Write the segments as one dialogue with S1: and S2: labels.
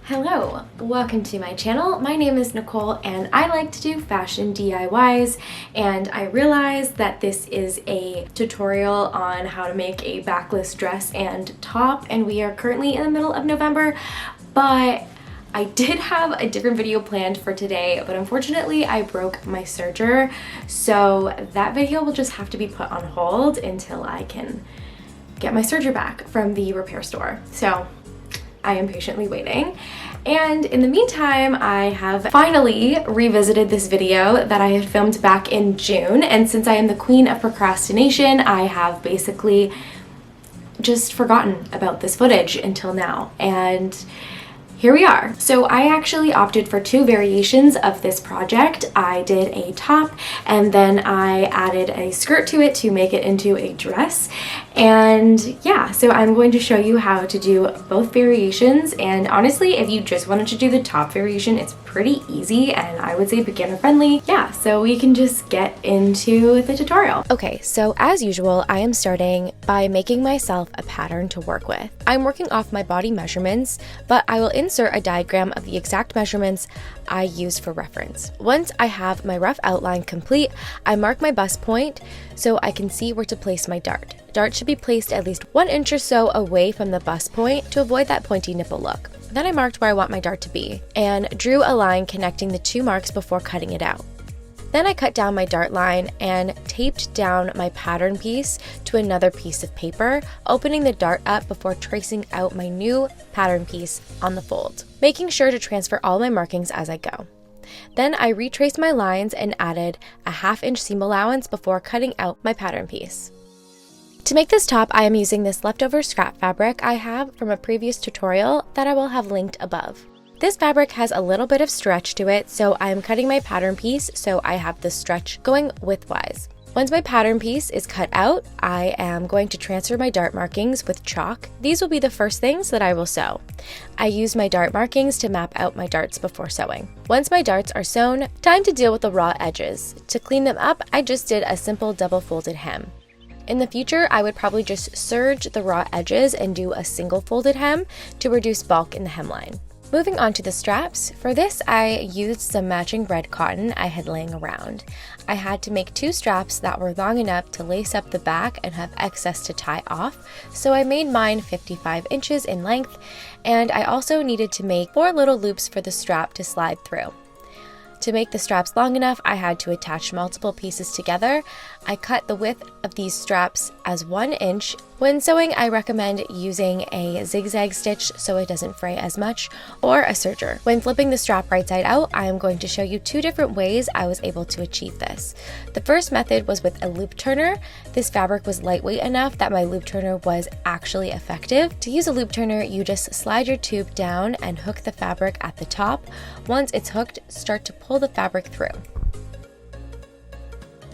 S1: Hello, welcome to my channel. My name is Nicole and I like to do fashion DIYs, and I realized that this is a tutorial on how to make a backless dress and top, and we are currently in the middle of November, but I did have a different video planned for today, but unfortunately I broke my serger, so that video will just have to be put on hold until I can get my serger back from the repair store. So I am patiently waiting. And in the meantime, I have finally revisited this video that I had filmed back in June. And since I am the queen of procrastination, I have basically just forgotten about this footage until now. And here we are. So I actually opted for two variations of this project. I did a top and then I added a skirt to it to make it into a dress. And yeah, so I'm going to show you how to do both variations. And honestly, if you just wanted to do the top variation, it's pretty easy and I would say beginner friendly. Yeah, so we can just get into the tutorial. Okay, so as usual, I am starting by making myself a pattern to work with. I'm working off my body measurements, but I will insert a diagram of the exact measurements I used for reference. Once I have my rough outline complete, I mark my bust point so I can see where to place my dart. Dart should be placed at least 1 inch or so away from the bust point to avoid that pointy nipple look. Then I marked where I want my dart to be and drew a line connecting the two marks before cutting it out. Then I cut down my dart line and taped down my pattern piece to another piece of paper, opening the dart up before tracing out my new pattern piece on the fold, making sure to transfer all my markings as I go. Then I retraced my lines and added a 1/2 inch seam allowance before cutting out my pattern piece. To make this top, I am using this leftover scrap fabric I have from a previous tutorial that I will have linked above. This fabric has a little bit of stretch to it, so I am cutting my pattern piece so I have the stretch going widthwise. Once my pattern piece is cut out, I am going to transfer my dart markings with chalk. These will be the first things that I will sew. I use my dart markings to map out my darts before sewing. Once my darts are sewn, time to deal with the raw edges. To clean them up, I just did a simple double folded hem. In the future, I would probably just serge the raw edges and do a single folded hem to reduce bulk in the hemline. Moving on to the straps, for this I used some matching red cotton I had laying around. I had to make 2 straps that were long enough to lace up the back and have excess to tie off, so I made mine 55 inches in length, and I also needed to make 4 little loops for the strap to slide through. To make the straps long enough, I had to attach multiple pieces together. I cut the width of these straps as 1 inch. When sewing, I recommend using a zigzag stitch so it doesn't fray as much, or a serger. When flipping the strap right side out, I am going to show you 2 different ways I was able to achieve this. The first method was with a loop turner. This fabric was lightweight enough that my loop turner was actually effective. To use a loop turner, you just slide your tube down and hook the fabric at the top. Once it's hooked, start to pull the fabric through.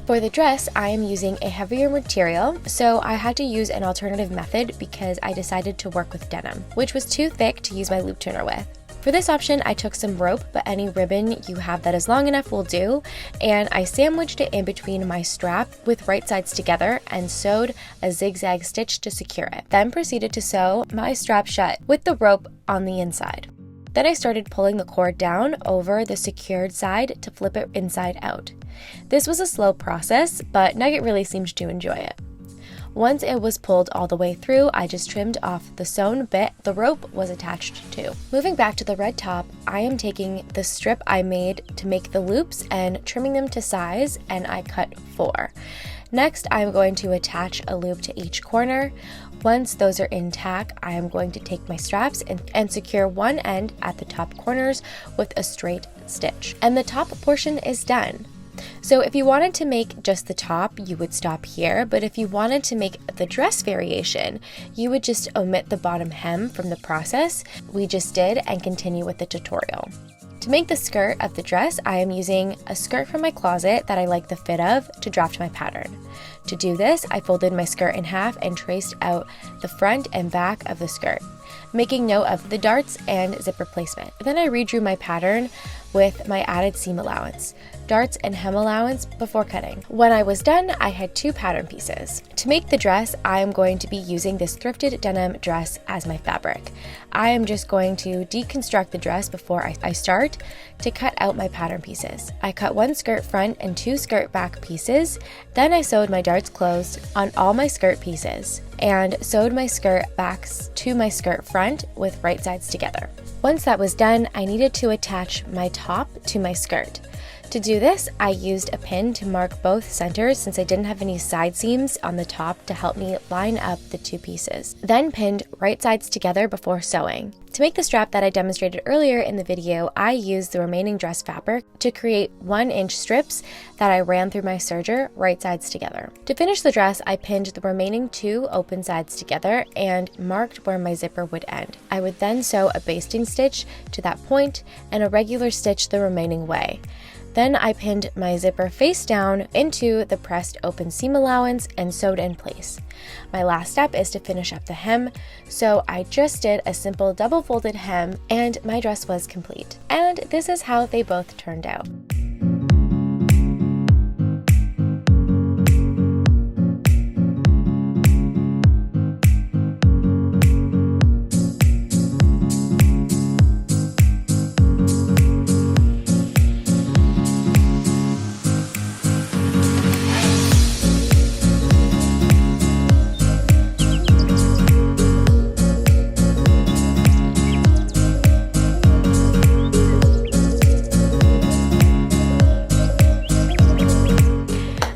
S1: For the dress, I am using a heavier material, so I had to use an alternative method because I decided to work with denim, which was too thick to use my loop turner with. For this option, I took some rope, but any ribbon you have that is long enough will do, and I sandwiched it in between my strap with right sides together and sewed a zigzag stitch to secure it. Then proceeded to sew my strap shut with the rope on the inside. Then I started pulling the cord down over the secured side to flip it inside out. This was a slow process, but Nugget really seemed to enjoy it. Once it was pulled all the way through, I just trimmed off the sewn bit the rope was attached to. Moving back to the red top, I am taking the strip I made to make the loops and trimming them to size, and I cut 4. Next, I'm going to attach a loop to each corner. Once those are intact, I am going to take my straps and secure one end at the top corners with a straight stitch. And the top portion is done. So if you wanted to make just the top, you would stop here, but if you wanted to make the dress variation, you would just omit the bottom hem from the process we just did and continue with the tutorial. To make the skirt of the dress, I am using a skirt from my closet that I like the fit of to draft my pattern. To do this, I folded my skirt in half and traced out the front and back of the skirt. making note of the darts and zipper placement. Then I redrew my pattern with my added seam allowance, darts and hem allowance before cutting. When I was done, I had 2 pattern pieces. To make the dress, I am going to be using this thrifted denim dress as my fabric. I am just going to deconstruct the dress before I start to cut out my pattern pieces. I cut 1 skirt front and 2 skirt back pieces, then I sewed my darts closed on all my skirt pieces and sewed my skirt backs to my skirt front with right sides together. Once that was done, I needed to attach my top to my skirt. To do this, I used a pin to mark both centers since I didn't have any side seams on the top to help me line up the 2 pieces. Then pinned right sides together before sewing. To make the strap that I demonstrated earlier in the video, I used the remaining dress fabric to create 1-inch strips that I ran through my serger right sides together. To finish the dress, I pinned the remaining 2 open sides together and marked where my zipper would end. I would then sew a basting stitch to that point and a regular stitch the remaining way. Then I pinned my zipper face down into the pressed open seam allowance and sewed in place. My last step is to finish up the hem, so I just did a simple double folded hem and my dress was complete. And this is how they both turned out.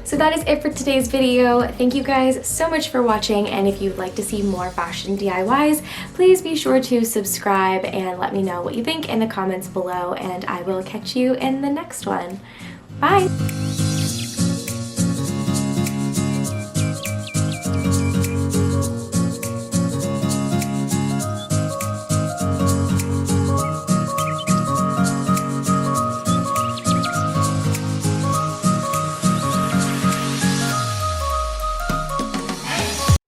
S1: So that is it for today's video. Thank you guys so much for watching, and if you'd like to see more fashion DIYs, please be sure to subscribe and let me know what you think in the comments below, and I will catch you in the next one. Bye!